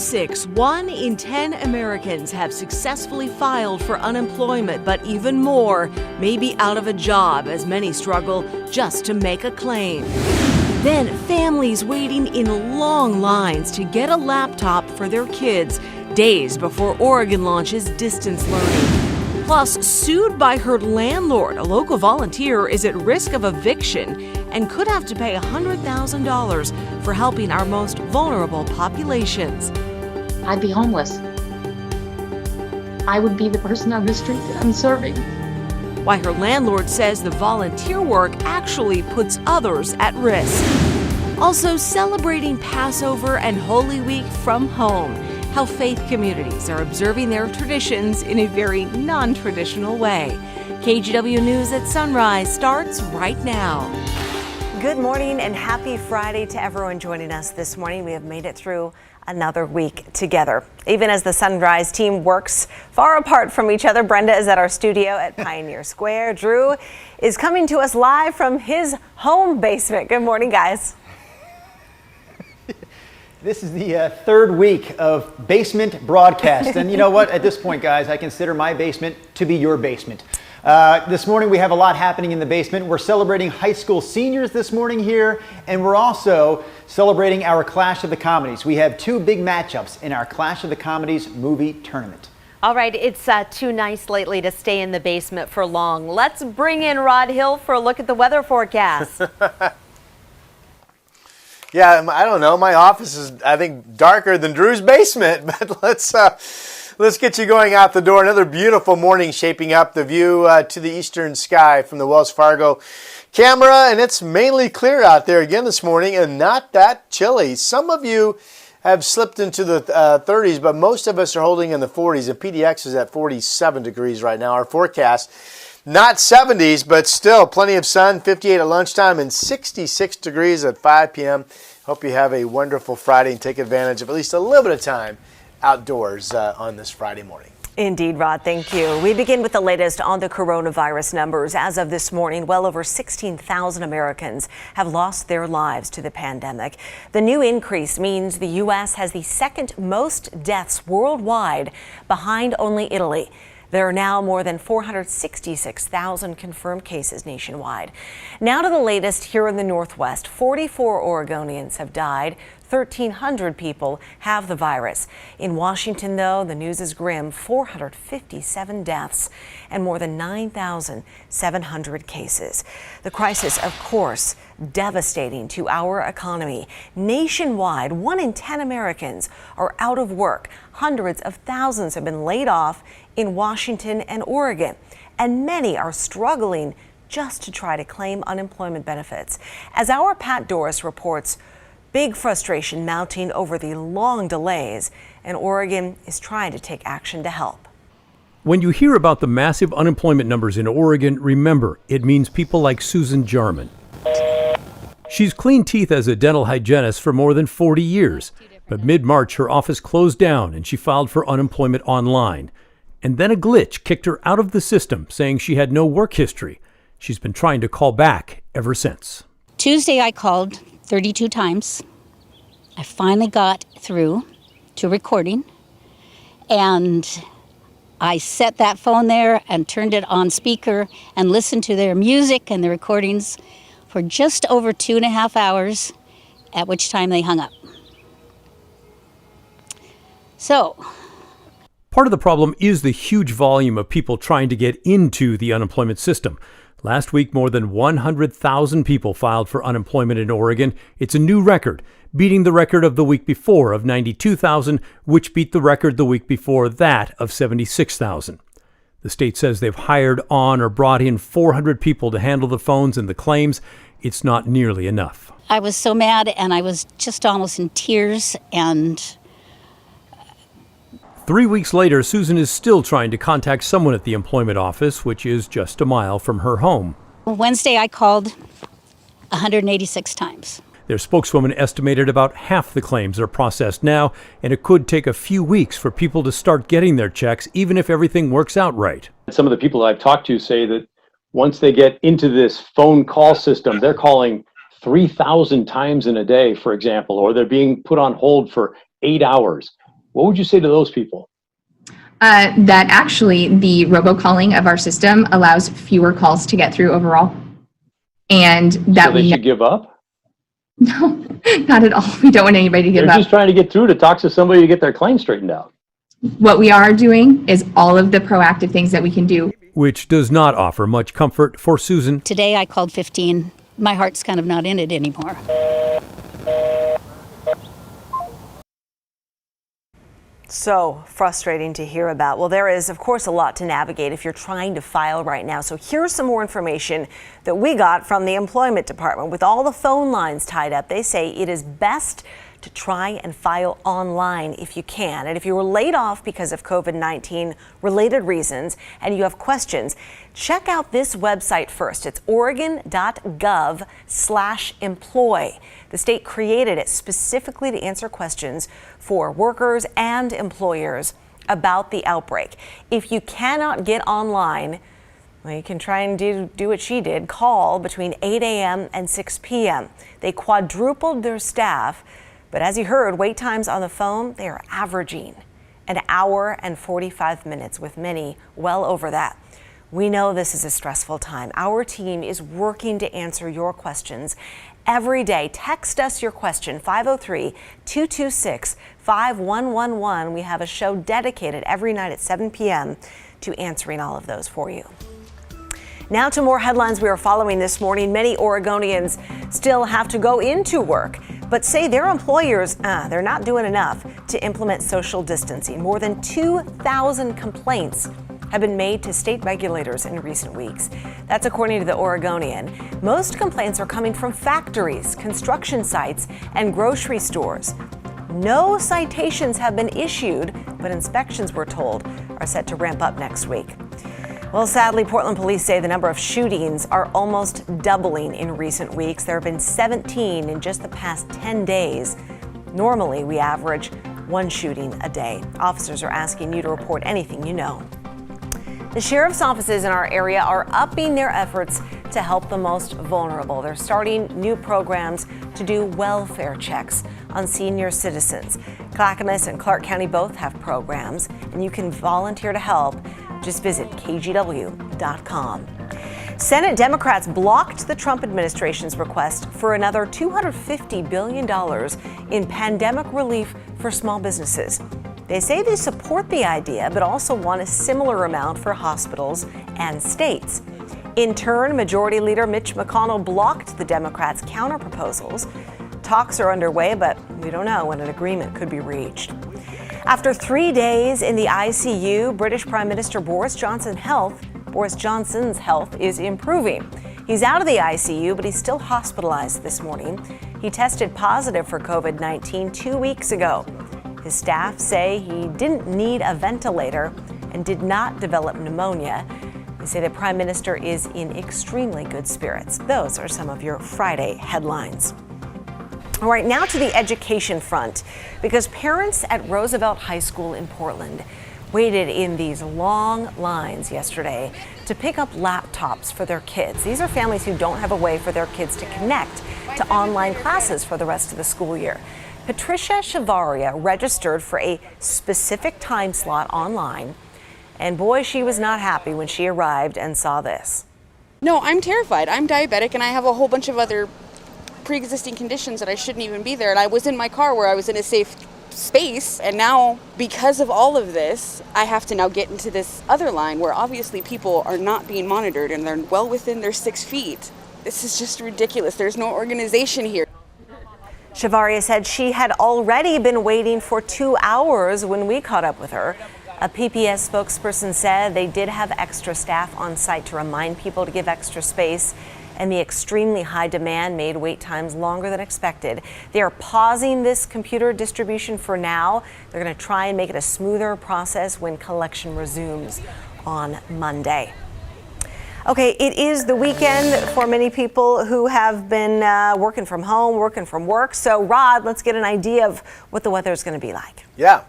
6, 1 in 10 Americans have successfully filed for unemployment, but even more may be out of a job as many struggle just to make a claim. Then families waiting in long lines to get a laptop for their kids days before Oregon launches distance learning. Plus, sued by her landlord, a local volunteer is at risk of eviction and could have to pay $100,000 for helping our most vulnerable populations. I'd be homeless. I would be the person on the street that I'm serving. Why her landlord says the volunteer work actually puts others at risk. Also celebrating Passover and Holy Week from home. How faith communities are observing their traditions in a very non-traditional way. KGW News at Sunrise starts right now. Good morning and happy Friday to everyone joining us this morning. We have made it through another week together. Even as the Sunrise team works far apart from each other, Brenda is at our studio at Pioneer Square. Drew is coming to us live from his home basement. Good morning, guys. This is the third week of basement broadcast. And you know what? At this point, guys, I consider my basement to be your basement. This morning, we have a lot happening in the basement. We're celebrating high school seniors this morning here, and we're also celebrating our Clash of the Comedies. We have two big matchups in our Clash of the Comedies movie tournament. All right, it's too nice lately to stay in the basement for long. Let's bring in Rod Hill for a look at the weather forecast. Yeah, I don't know. My office is, I think, darker than Drew's basement, but let's get you going out the door. Another beautiful morning shaping up. The view to the eastern sky from the Wells Fargo camera, and it's mainly clear out there again this morning and not that chilly. Some of you have slipped into the 30s, but most of us are holding in the 40s, and PDX is at 47 degrees right now. Our forecast, not 70s, but still plenty of sun, 58 at lunchtime and 66 degrees at 5 p.m. Hope you have a wonderful Friday and take advantage of at least a little bit of time outdoors on this Friday morning. Indeed, Rod, thank you. We begin with the latest on the coronavirus numbers. As of this morning, well over 16,000 Americans have lost their lives to the pandemic. The new increase means the U.S. has the second most deaths worldwide, behind only Italy. There are now more than 466,000 confirmed cases nationwide. Now to the latest here in the Northwest. 44 Oregonians have died. 1,300 people have the virus. In Washington, though, the news is grim. 457 deaths and more than 9,700 cases. The crisis, of course, devastating to our economy. Nationwide, 1 in 10 Americans are out of work. Hundreds of thousands have been laid off in Washington and Oregon, and many are struggling just to try to claim unemployment benefits. As our Pat Doris reports, big frustration mounting over the long delays, and Oregon is trying to take action to help. When you hear about the massive unemployment numbers in Oregon, remember, it means people like Susan Jarman. She's cleaned teeth as a dental hygienist for more than 40 years, but mid-March her office closed down and she filed for unemployment online. And then a glitch kicked her out of the system, saying she had no work history. She's been trying to call back ever since. Tuesday I called 32 times. I finally got through to recording, and I set that phone there and turned it on speaker and listened to their music and the recordings for just over 2.5 hours, at which time they hung up. So, part of the problem is the huge volume of people trying to get into the unemployment system. Last week, more than 100,000 people filed for unemployment in Oregon. It's a new record, beating the record of the week before of 92,000, which beat the record the week before that of 76,000. The state says they've hired on or brought in 400 people to handle the phones and the claims. It's not nearly enough. I was so mad, and I was just almost in tears, and 3 weeks later, Susan is still trying to contact someone at the employment office, which is just a mile from her home. Wednesday I called 186 times. Their spokeswoman estimated about half the claims are processed now, and it could take a few weeks for people to start getting their checks, even if everything works out right. Some of the people that I've talked to say that once they get into this phone call system, they're calling 3,000 times in a day, for example, or they're being put on hold for 8 hours. What would you say to those people? That actually the robocalling of our system allows fewer calls to get through overall. And that So they should give up? No, not at all. We don't want anybody to give They're up. just trying to get through to talk to somebody to get their claim straightened out. What we are doing is all of the proactive things that we can do. Which does not offer much comfort for Susan. Today I called 15. My heart's kind of not in it anymore. So frustrating to hear about. Well, there is, of course, a lot to navigate if you're trying to file right now. So here's some more information that we got from the Employment Department. With all the phone lines tied up, they say it is best to try and file online if you can. And if you were laid off because of COVID-19 related reasons and you have questions, check out this website first. It's oregon.gov/employ. The state created it specifically to answer questions for workers and employers about the outbreak. If you cannot get online, well, you can try and do what she did, call between 8 a.m. and 6 p.m. They quadrupled their staff, but as you heard, wait times on the phone, they are averaging an hour and 45 minutes, with many well over that. We know this is a stressful time. Our team is working to answer your questions every day. Text us your question, 503-226-5111. We have a show dedicated every night at 7 p.m. to answering all of those for you. Now to more headlines we are following this morning. Many Oregonians still have to go into work, but say their employers, they're not doing enough to implement social distancing. More than 2,000 complaints have been made to state regulators in recent weeks. That's according to the Oregonian. Most complaints are coming from factories, construction sites, and grocery stores. No citations have been issued, but inspections, we're told, are set to ramp up next week. Well, sadly, Portland police say the number of shootings are almost doubling in recent weeks. There have been 17 in just the past 10 days. Normally, we average one shooting a day. Officers are asking you to report anything you know. The sheriff's offices in our area are upping their efforts to help the most vulnerable. They're starting new programs to do welfare checks on senior citizens. Clackamas and Clark County both have programs, and you can volunteer to help. Just visit kgw.com. Senate Democrats blocked the Trump administration's request for another $250 billion in pandemic relief for small businesses. They say they support the idea, but also want a similar amount for hospitals and states. In turn, Majority Leader Mitch McConnell blocked the Democrats' counterproposals. Talks are underway, but we don't know when an agreement could be reached. After 3 days in the ICU, British Prime Minister Boris Johnson's health is improving. He's out of the ICU, but he's still hospitalized this morning. He tested positive for COVID-19 2 weeks ago. His staff say he didn't need a ventilator and did not develop pneumonia. They say the Prime Minister is in extremely good spirits. Those are some of your Friday headlines. All right, now to the education front, because parents at Roosevelt High School in Portland waited in these long lines yesterday to pick up laptops for their kids. These are families who don't have a way for their kids to connect to online classes for the rest of the school year. Patricia Chavaria registered for a specific time slot online, and boy, she was not happy when she arrived and saw this. No, I'm terrified. I'm diabetic and I have a whole bunch of other pre-existing conditions that I shouldn't even be there. And I was in my car where I was in a safe space, and now because of all of this, I have to now get into this other line where obviously people are not being monitored and they're well within their 6 feet. This is just ridiculous. There's no organization here. Chavaria said she had already been waiting for 2 hours when we caught up with her. A PPS spokesperson said they did have extra staff on site to remind people to give extra space, and the extremely high demand made wait times longer than expected. They are pausing this computer distribution for now. They're going to try and make it a smoother process when collection resumes on Monday. Okay, it is the weekend for many people who have been working from home, working from work. So, Rod, let's get an idea of what the weather is going to be like. Yeah.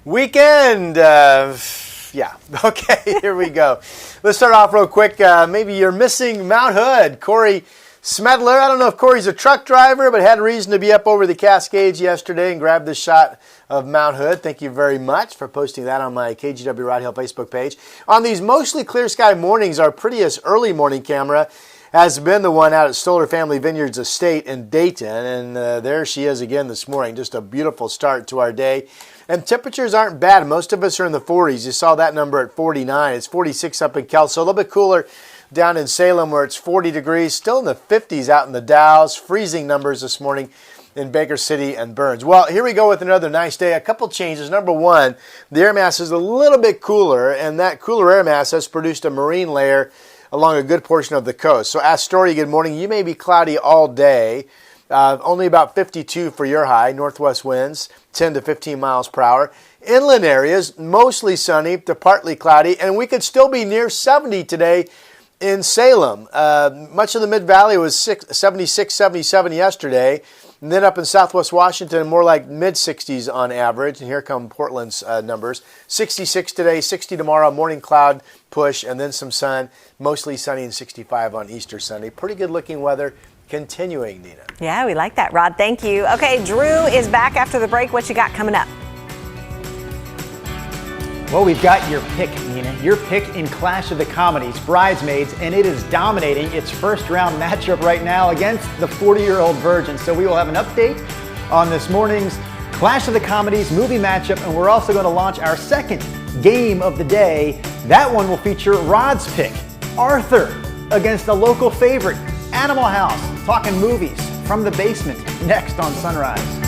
Weekend. Yeah. Okay, here we go. Let's start off real quick. Maybe you're missing Mount Hood. Corey, Smedler, I don't know if Corey's a truck driver, but had reason to be up over the Cascades yesterday and grabbed the shot of Mount Hood. Thank you very much for posting that on my KGW Rod Hill Facebook page. On these mostly clear sky mornings, our prettiest early morning camera has been the one out at Stoller Family Vineyards Estate in Dayton, and there she is again this morning. Just a beautiful start to our day. And temperatures aren't bad. Most of us are in the 40s. You saw that number at 49. It's 46 up in Kelso, a little bit cooler down in Salem where it's 40 degrees, still in the 50s out in the Dalles, freezing numbers this morning in Baker City and Burns. Well, here we go with another nice day. A couple changes. Number one, the air mass is a little bit cooler, and that cooler air mass has produced a marine layer along a good portion of the coast. So Astoria, good morning. You may be cloudy all day. Only about 52 for your high. Northwest winds, 10 to 15 miles per hour. Inland areas, mostly sunny to partly cloudy, and we could still be near 70 today in Salem. Much of the Mid-Valley was 76, 77 yesterday. And then up in southwest Washington, more like mid-60s on average. And here come Portland's numbers. 66 today, 60 tomorrow, morning cloud push, and then some sun. Mostly sunny and 65 on Easter Sunday. Pretty good looking weather continuing, Nina. Yeah, we like that, Rod. Thank you. Okay, Drew is back after the break. What you got coming up? Well, we've got your pick, Nina. Your pick in Clash of the Comedies, Bridesmaids, and it is dominating its first round matchup right now against the 40-year-old virgin. So we will have an update on this morning's Clash of the Comedies movie matchup, and we're also going to launch our second game of the day. That one will feature Rod's pick, Arthur, against a local favorite, Animal House. Talking movies from the basement, next on Sunrise.